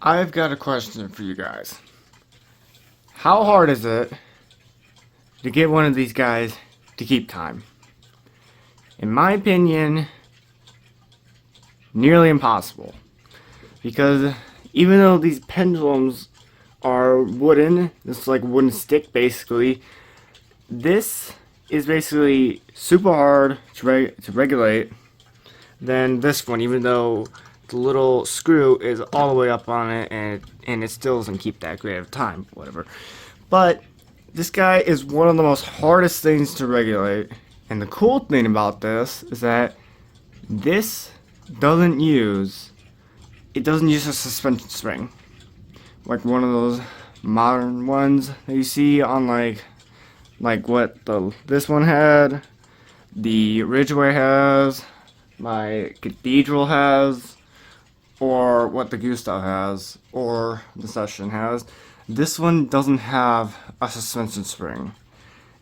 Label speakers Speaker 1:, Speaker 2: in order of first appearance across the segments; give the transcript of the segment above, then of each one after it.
Speaker 1: I've got a question for you guys. How hard is it to get one of these guys to keep time? In my opinion, nearly impossible. Because even though these pendulums are wooden, this is like a wooden stick basically, this is basically super hard to regulate than this one, even though the little screw is all the way up on it and it still doesn't keep that great of time, whatever. But this guy is one of the most hardest things to regulate, and the cool thing about this is that this doesn't use a suspension spring like one of those modern ones that you see on like what this one had, the Ridgeway has, my Cathedral has, or what the Gustav has, or the Session has. This one doesn't have a suspension spring.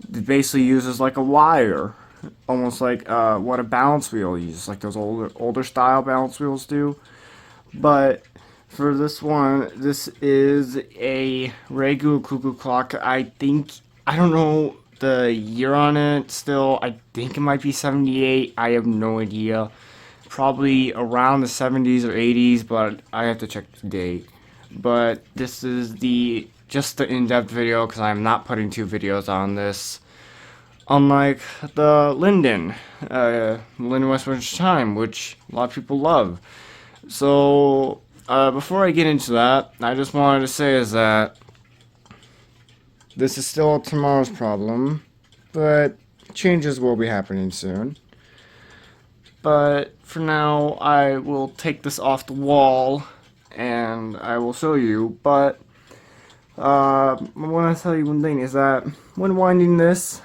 Speaker 1: It basically uses like a wire, almost like what a balance wheel uses, like those older style balance wheels do. But for this one, this is a Regula Cuckoo clock. I don't know the year on it still. I think it might be 78. I have no idea. Probably around the 70s or 80s, but I have to check the date. But this is just the in-depth video because I'm not putting two videos on this. Unlike the Linden Westward Time, which a lot of people love. So before I get into that, I just wanted to say is that this is still tomorrow's problem, but changes will be happening soon. But for now, I will take this off the wall and I will show you. But I want to tell you one thing is that when winding this,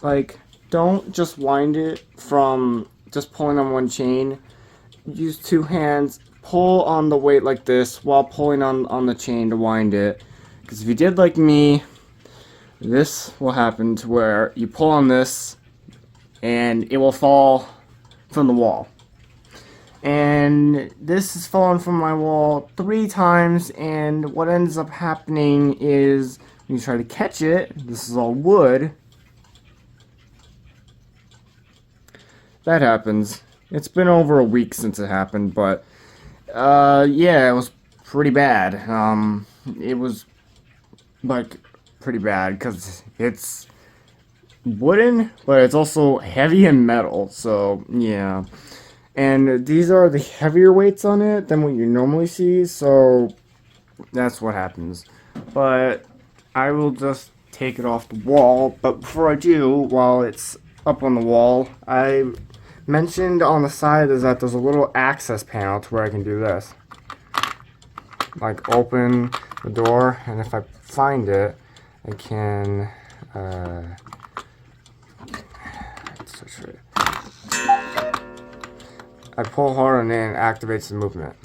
Speaker 1: like, don't just wind it from just pulling on one chain. Use two hands, pull on the weight like this while pulling on the chain to wind it. Because if you did like me, this will happen to where you pull on this and it will fall from the wall. And this has fallen from my wall 3 times, and what ends up happening is when you try to catch it, this is all wood, that happens. It's been over a week since it happened, but yeah, it was pretty bad. It was like pretty bad because it's wooden, but it's also heavy and metal, so yeah. And these are the heavier weights on it than what you normally see, so that's what happens. But I will just take it off the wall. But before I do, while it's up on the wall, I mentioned on the side is that there's a little access panel to where I can do this. Like open the door, and if I find it, I can I pull hard on it and it activates the movement.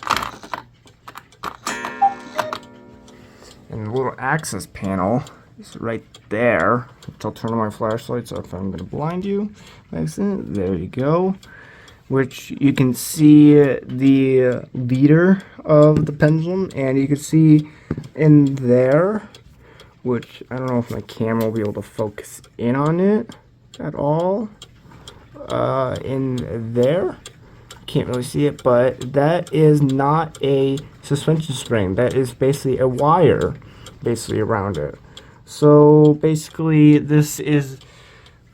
Speaker 1: And the little access panel is right there. I'll turn on my flashlight so if I'm going to blind you by accident. There you go. Which you can see the leader of the pendulum, and you can see in there, which I don't know if my camera will be able to focus in on it at all. In there. Can't really see it, but that is not a suspension spring. That is basically a wire basically around it. So basically this is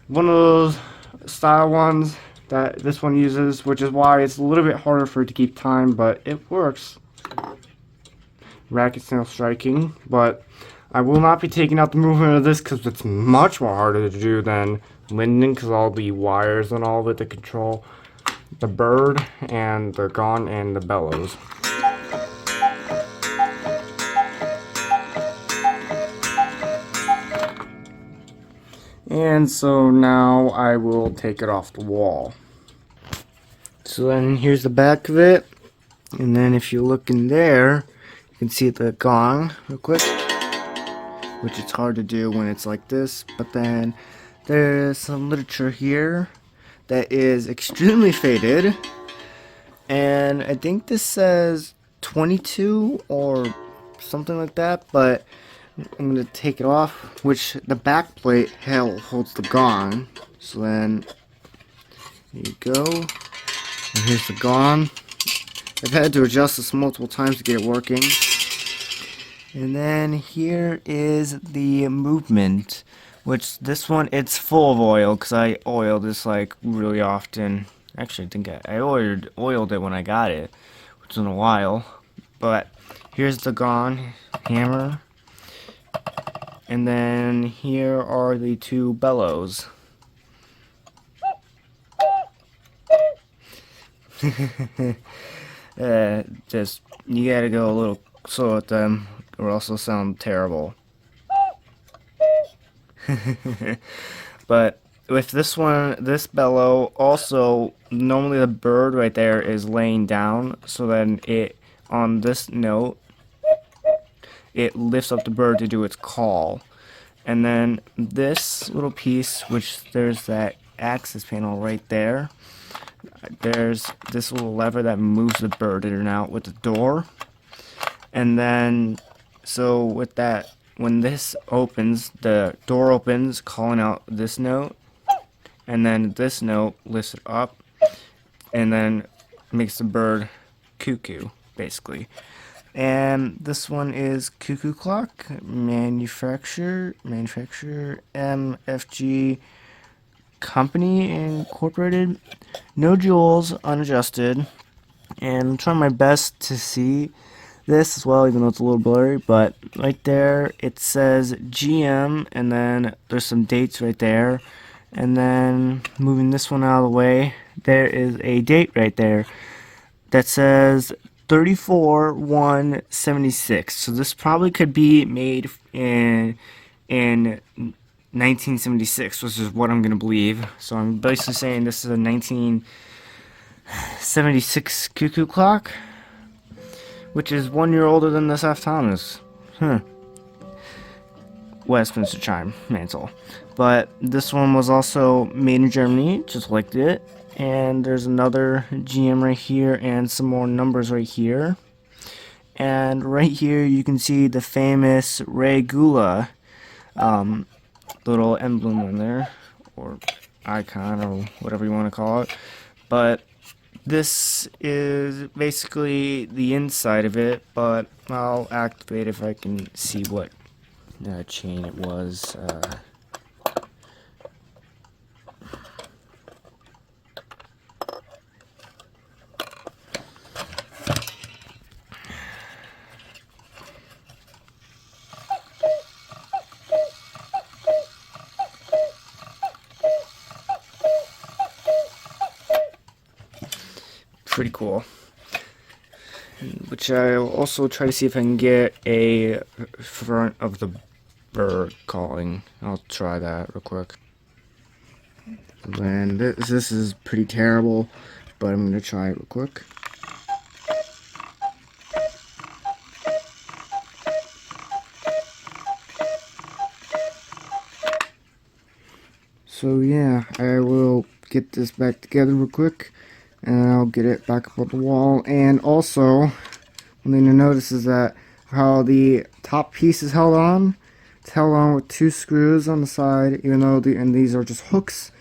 Speaker 1: one of those style ones that this one uses, which is why it's a little bit harder for it to keep time, but it works. Racket snail striking, but I will not be taking out the movement of this because it's much more harder to do than Linden, because all the wires and all of it to control the bird and the gong and the bellows. And so now I will take it off the wall. So then here's the back of it, and then if you look in there, you can see the gong real quick, which it's hard to do when it's like this, but then there's some literature here that is extremely faded, and I think this says 22 or something like that, but I'm going to take it off, which the back plate holds the gong. So then, here you go, and here's the gong. I've had to adjust this multiple times to get it working. And then here is the movement, which this one, it's full of oil, because I oil this like really often. Actually, I think I oiled it when I got it, which was in a while. But here's the gong hammer. And then here are the two bellows. Just, you gotta go a little slow with them, or else they'll sound terrible. But with this one, this bellow, also, normally the bird right there is laying down, so then it, on this note, it lifts up the bird to do its call. And then this little piece, which there's that access panel right there, there's this little lever that moves the bird in and out with the door. And then, so with that, when this opens, the door opens, calling out this note, and then this note lifts it up, and then makes the bird cuckoo, basically. And this one is Cuckoo Clock, manufacturer MFG Company Incorporated. No jewels, unadjusted. And I'm trying my best to see this as well, even though it's a little blurry. But right there, it says GM, and then there's some dates right there. And then moving this one out of the way, there is a date right there that says 34/1/76. So this probably could be made in 1976, which is what I'm gonna believe. So I'm basically saying this is a 1976 Cuckoo Clock, which is 1 year older than this F. Thomas. Westminster chime mantle. But this one was also made in Germany, just like it. And there's another GM right here and some more numbers right here. And right here you can see the famous Regula little emblem on there, or icon, or whatever you want to call it. But this is basically the inside of it, but I'll activate if I can see what chain it was. Pretty cool. Which I'll also try to see if I can get a front of the bird calling. I'll try that real quick. And this is pretty terrible, but I'm gonna try it real quick. So yeah, I will get this back together real quick, and I'll get it back up on the wall. And also, one thing to notice is that how the top piece is held on. It's held on with 2 screws on the side, even though these are just hooks.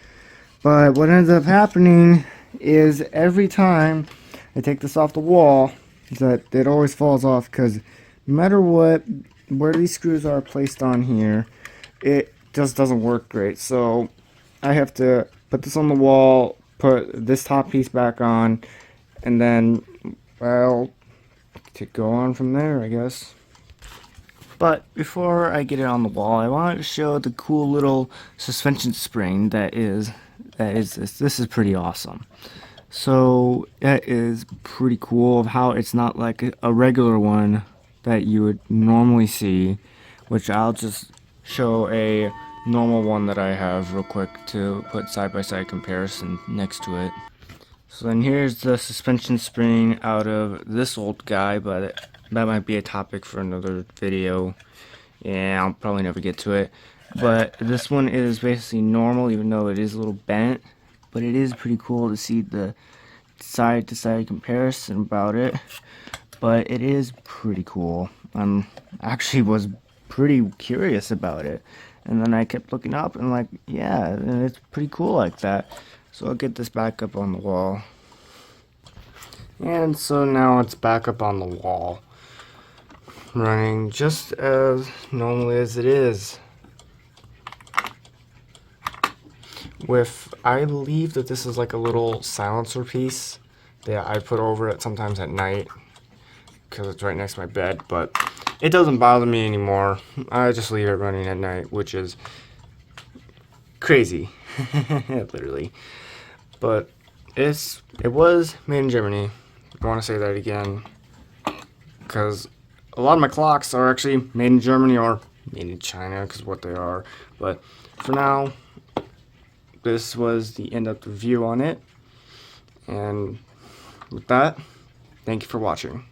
Speaker 1: But what ends up happening is every time I take this off the wall, is that it always falls off, because no matter what, where these screws are placed on here, it just doesn't work great. So I have to put this on the wall, put this top piece back on, and then, well, to go on from there, I guess. But before I get it on the wall, I want to show the cool little suspension spring that is this. This is pretty awesome. So that is pretty cool of how it's not like a regular one that you would normally see, which I'll just show a normal one that I have real quick to put side-by-side comparison next to it. So then here's the suspension spring out of this old guy, but that might be a topic for another video. Yeah, I'll probably never get to it. But this one is basically normal, even though it is a little bent. But it is pretty cool to see the side-to-side comparison about it. but it is pretty cool. Actually was pretty curious about it, and then I kept looking up and like, yeah, and it's pretty cool like that. So I'll get this back up on the wall. And so now it's back up on the wall, running just as normally as it is. I believe that this is like a little silencer piece that I put over it sometimes at night because it's right next to my bed, but it doesn't bother me anymore. I just leave it running at night, which is crazy, literally. But it was made in Germany. I want to say that again because a lot of my clocks are actually made in Germany or made in China, because what they are. But for now, this was the in-depth review on it. And with that, thank you for watching.